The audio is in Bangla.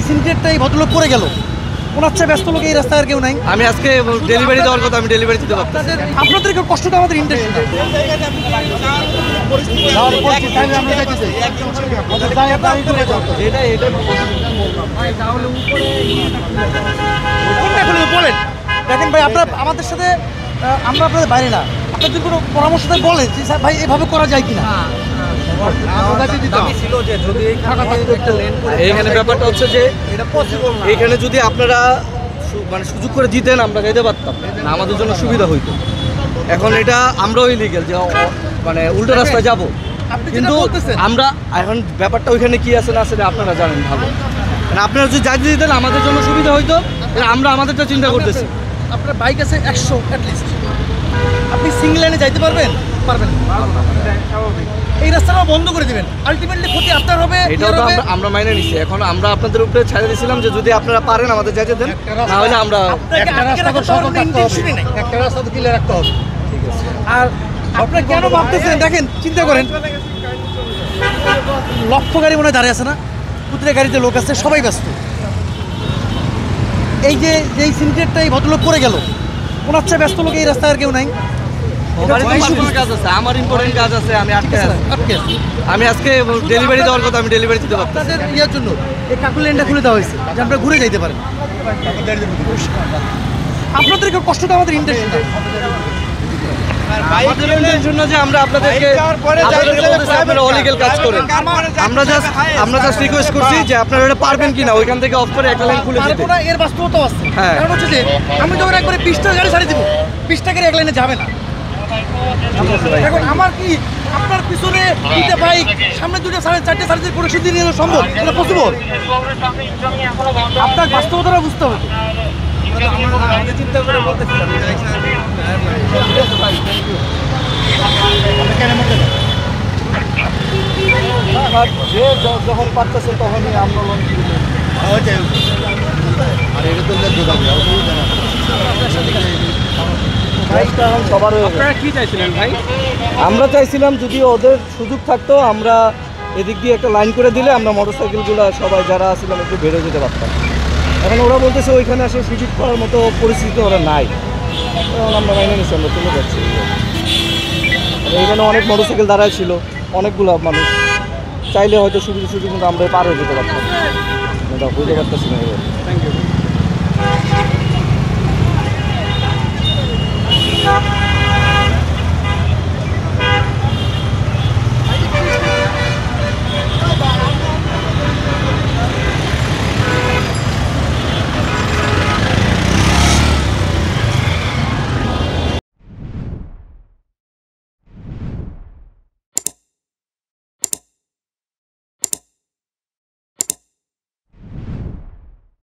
সিনডিকেটটা এই ভদ্রলোক করে গেল, ওনার চেয়ে ব্যস্ত লোক এই রাস্তায় আর কেউ নাই। আমি আজকে ডেলিভারি দেওয়ার কথা, আমি ডেলিভারি দিতে পারতাম। আপনাদেরকে কষ্টটা আমাদের ইন্টারেস্ট না। বলেন দেখেন ভাই, আপনারা আমাদের সাথে, আমরা আপনাদের বাইরে না, আপনার যদি কোনো পরামর্শ দেয় বলেন যে স্যার ভাই এভাবে করা যায় কিনা। এইখানে ব্যাপারটা হচ্ছে যে এইখানে যদি আপনারা মানে সুযোগ করে দিতেন আমরা যেতে পারতাম না, আমাদের জন্য সুবিধা হইতো। এখন এটা আমরাও ইলিগেল যে মানে উল্টো রাস্তায় যাব, কিন্তু আমরা এখন ব্যাপারটা ওইখানে কি আছে না আছে আপনারা জানেন ভালো। মানে আপনারা যদি যাইতে দিতেন আমাদের জন্য সুবিধা হইতো, আমরা আমাদেরটা চিন্তা করতেছি। আপনার বাইক আছে 100 অ্যাটলিস্ট, আপনি সিঙ্গল লাইনে যাইতে পারবেন? পারবেন না। এই রাস্তাটা বন্ধ করে দিবেন, আলটিমেটলি ক্ষতি আপনার হবে। এটাও তো আমরা মাইনে নিচ্ছি। এখন আমরা আপনাদের উপরে ছেড়ে দিয়েছিলাম যে যদি আপনারা পারেন আমাদের যাইতে দেন, তাহলে আমরা একটা রাস্তা তো ক্লিয়ার রাখতে হবে। ঠিক আছে। আর আপনারা কেন ভাবতেছেন, দেখেন চিন্তা করেন, লক্ষ গাড়ি মনে হয় দাঁড়িয়ে আছে না, প্রতিটা গাড়িতে লোক আছে, সবাই ব্যস্ত। এই যে এই সিনডিকেটটা এই ভদ্রলোক করে গেল, ওনার চেয়ে ব্যস্ত লোক এই রাস্তায় আর কেউ নাই। কাজ আছে, আমার ইম্পর্টেন্ট কাজ আছে, আমি আমি আজকে ডেলিভারি দেওয়ার কথা, আমি ডেলিভারি দিতে পারতাম। আপনাদের ইয়ার জন্য এই কাকুর লেনটা খুলে দেওয়া হয়েছে যে আপনারা ঘুরে যাইতে পারেন। আপনাদেরকে কষ্টটা আমাদের ইন্টারেস্ট না। আমাদের জন্য যে আমরা আপনাদেরকে আপনারা অলিগেল কাজ করেন, আমরা জাস্ট রিকোয়েস্ট করছি যে আপনারা এটা পারবেন কিনা ওইখান থেকে অফ করে একটা লাইন খুলে দিতে। এর বাস্তবতাও আছে। কারণ হচ্ছে যে আমি যখন একবারে 20টা গাড়ি ছাড়ি দিব, 20টা গাড়ি এক লাইনে যাবে না। এখন আমার কি আপনার পিছনে দুইটা বাইক, সামনে দুটো চারটে সার্ভিস পরিস্থিতি নিয়ে সম্ভব? এটা পসিবল? আপনার বাস্তবতাটা বুঝতে হবে। চিন্তা করে বলতেছিলাম যে যখন পারতেছে তখনই আন্দোলন কি চাইছিলেন ভাই? আমরা চাইছিলাম যদি ওদের সুযোগ থাকতো আমরা এদিক দিয়ে একটা লাইন করে দিলে আমরা মোটরসাইকেলগুলো সবাই যারা আসছিলাম একটু বেড়ে যেতে পারতাম। এখন ওরা বলতেছে ওইখানে আসলে সুযোগ করার মতো পরিস্থিতি ওরা নাই, তখন আমরা মাইনে নিচ্ছি, আমরা চলে যাচ্ছি। এইখানে অনেক মোটরসাইকেল দাঁড়ায় ছিল, অনেকগুলো মানুষ চাইলে হয়তো সুবিধা সুযোগ কিন্তু আমরা পার হয়ে যেতে পারতাম, এটা বুঝতে পারতেছি না। Thank you.